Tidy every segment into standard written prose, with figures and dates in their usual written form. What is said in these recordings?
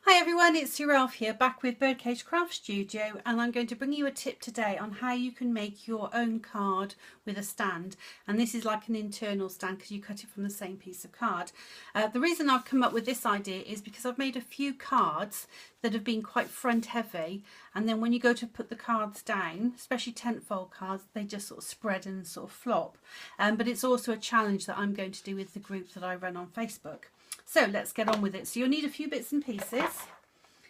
Hi everyone, it's Sue Ralph here, back with Birdcage Craft Studio, and I'm going to bring you a tip today on how you can make your own card with a stand. And this is like an internal stand because you cut it from the same piece of card. The reason I've come up with this idea is because I've made a few cards that have been quite front heavy, and then when you go to put the cards down, especially tentfold cards, they just sort of spread and sort of flop. But it's also a challenge that I'm going to do with the group that I run on Facebook. So let's get on with it. So you'll need a few bits and pieces.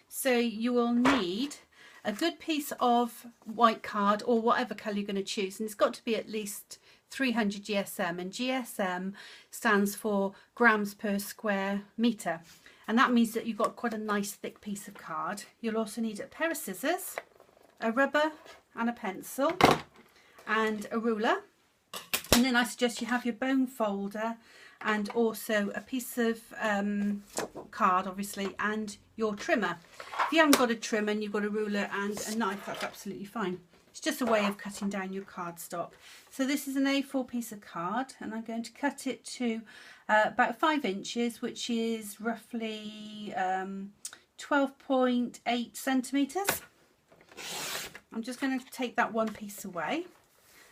So you will need a good piece of white card or whatever colour you're going to choose, and it's got to be at least 300 GSM, and GSM stands for grams per square metre, and that means that you've got quite a nice thick piece of card. You'll also need a pair of scissors, a rubber and a pencil, and a ruler, and then I suggest you have your bone folder and also a piece of card, obviously, and your trimmer. If you haven't got a trimmer and you've got a ruler and a knife, that's absolutely fine. It's just a way of cutting down your cardstock. So this is an A4 piece of card, and I'm going to cut it to about 5 inches, which is roughly 12.8 centimetres. I'm just going to take that one piece away.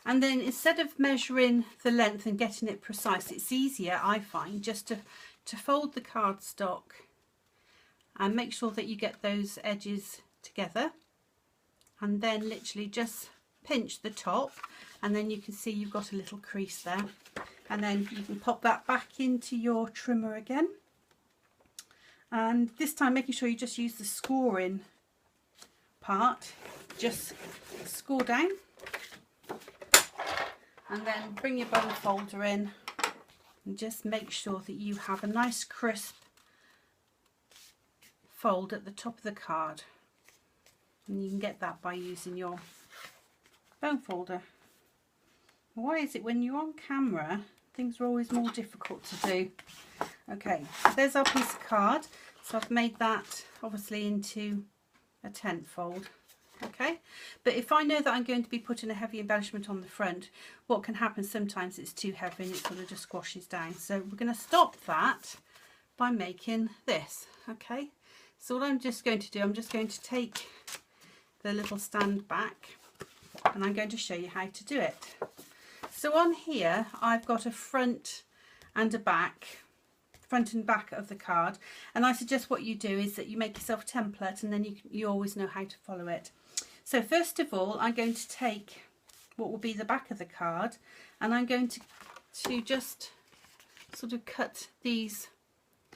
And then instead of measuring the length and getting it precise, it's easier, I find, just to fold the cardstock and make sure that you get those edges together, and then literally just pinch the top, and then you can see you've got a little crease there, and then you can pop that back into your trimmer again, and this time making sure you just use the scoring part. Just score down, and then bring your bone folder in and just make sure that you have a nice crisp fold at the top of the card, and you can get that by using your bone folder. Why is it when you're on camera things are always more difficult to do? Okay, so there's our piece of card. So I've made that obviously into a tentfold. Okay, but if I know that I'm going to be putting a heavy embellishment on the front, what can happen sometimes it's too heavy and it sort of just squashes down. So we're going to stop that by making this. Okay, so what I'm just going to do, I'm just going to take the little stand back and I'm going to show you how to do it. So on here I've got a front and a back, front and back of the card, and I suggest what you do is that you make yourself a template, and then you always know how to follow it. So first of all, I'm going to take what will be the back of the card, and I'm going to just sort of cut these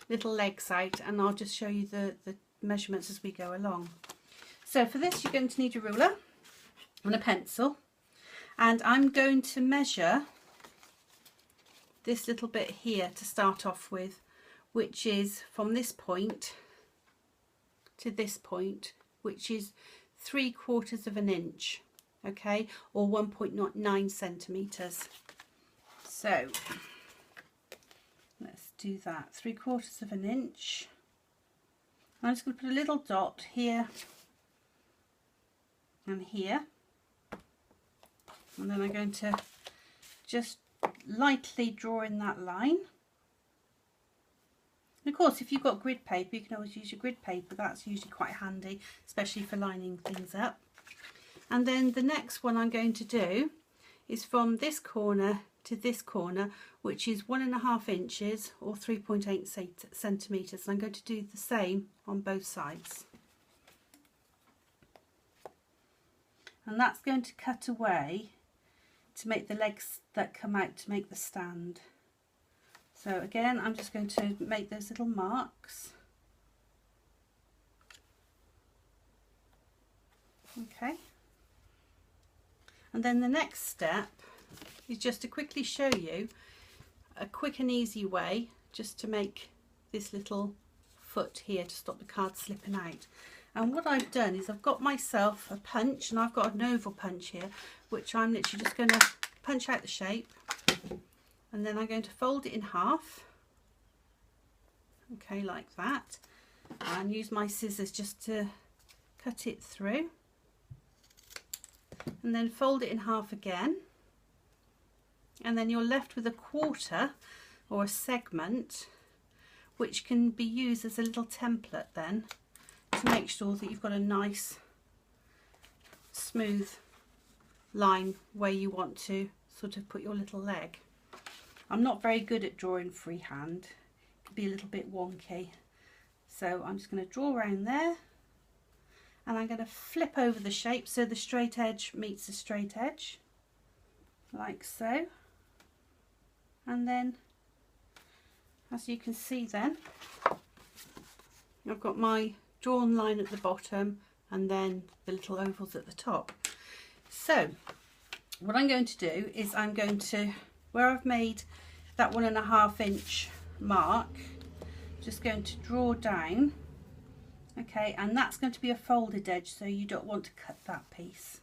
little legs out, and I'll just show you the measurements as we go along. So for this you're going to need a ruler and a pencil, and I'm going to measure this little bit here to start off with, which is from this point to this point, which is 3/4 of an inch, okay, or 1.9 centimeters. So let's do that. 3/4 of an inch. I'm just going to put a little dot here and here, and then I'm going to just lightly draw in that line. And of course, if you've got grid paper, you can always use your grid paper. That's usually quite handy, especially for lining things up. And then the next one I'm going to do is from this corner to this corner, which is 1.5 inches or 3.8 centimeters. And I'm going to do the same on both sides. And that's going to cut away to make the legs that come out to make the stand. So again, I'm just going to make those little marks. Okay. And then the next step is just to quickly show you a quick and easy way just to make this little foot here to stop the card slipping out. And what I've done is I've got myself a punch, and I've got an oval punch here, which I'm literally just going to punch out the shape, and then I'm going to fold it in half, okay, like that, and use my scissors just to cut it through, and then fold it in half again, and then you're left with a quarter or a segment, which can be used as a little template then make sure that you've got a nice smooth line where you want to sort of put your little leg. I'm not very good at drawing freehand, it can be a little bit wonky, so I'm just going to draw around there, and I'm going to flip over the shape so the straight edge meets the straight edge, like so. And then, as you can see then, I've got my drawn line at the bottom and then the little ovals at the top. So what I'm going to do is I'm going to, where I've made that 1.5 inch mark, just going to draw down, okay, and that's going to be a folded edge, so you don't want to cut that piece.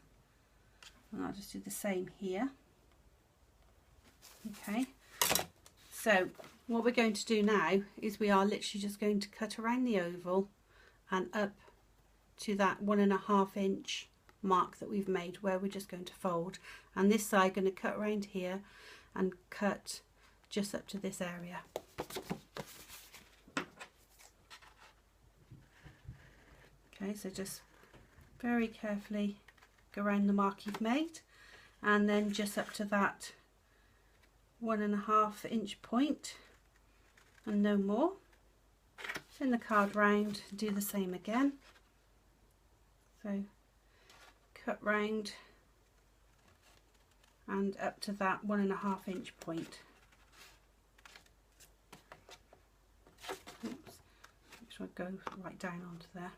And I'll just do the same here. Okay, so what we're going to do now is we are literally just going to cut around the oval and up to that 1.5 inch mark that we've made, where we're just going to fold, and this side going to cut around here and cut just up to this area. Okay, so just very carefully go around the mark you've made, and then just up to that 1.5 inch point and no more. Spin the card round, do the same again. So cut round and up to that 1.5 inch point. Oops, make sure I go right down onto there.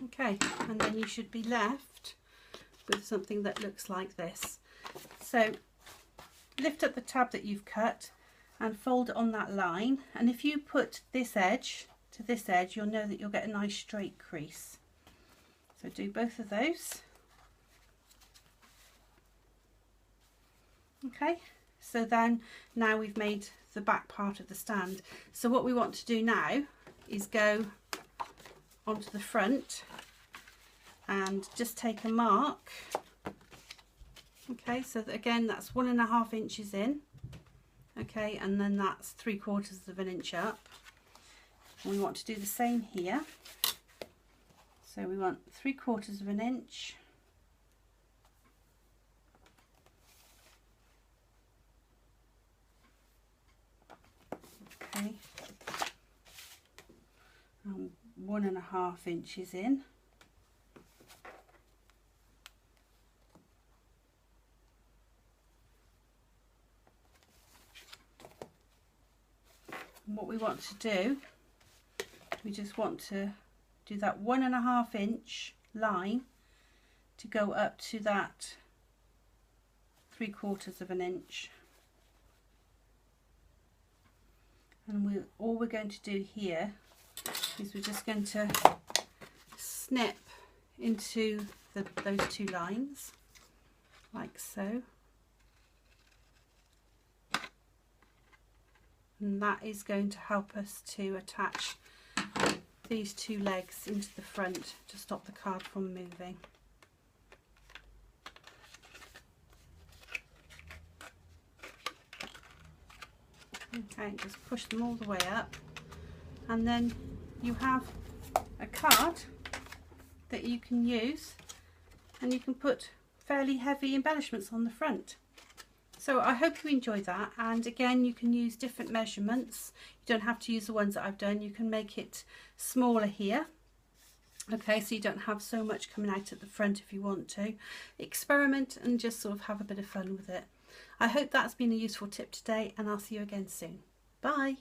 Okay, and then you should be left with something that looks like this. So lift up the tab that you've cut and fold it on that line, and if you put this edge to this edge, you'll know that you'll get a nice straight crease. So do both of those. Okay, so then now we've made the back part of the stand. So what we want to do now is go onto the front and just take a mark. Okay, so again that's 1.5 inches in. Okay, and then that's 3/4 of an inch up. And we want to do the same here. So we want 3/4 of an inch. Okay, and 1.5 inches in. And what we want to do, we just want to do that 1.5 inch line to go up to that 3/4 of an inch. And all we're going to do here is we're just going to snip into those two lines, like so. And that is going to help us to attach these two legs into the front to stop the card from moving. Okay, just push them all the way up, and then you have a card that you can use, and you can put fairly heavy embellishments on the front. So I hope you enjoyed that, and again you can use different measurements. You don't have to use the ones that I've done. You can make it smaller here. Okay, so you don't have so much coming out at the front if you want to. Experiment and just sort of have a bit of fun with it. I hope that's been a useful tip today, and I'll see you again soon. Bye.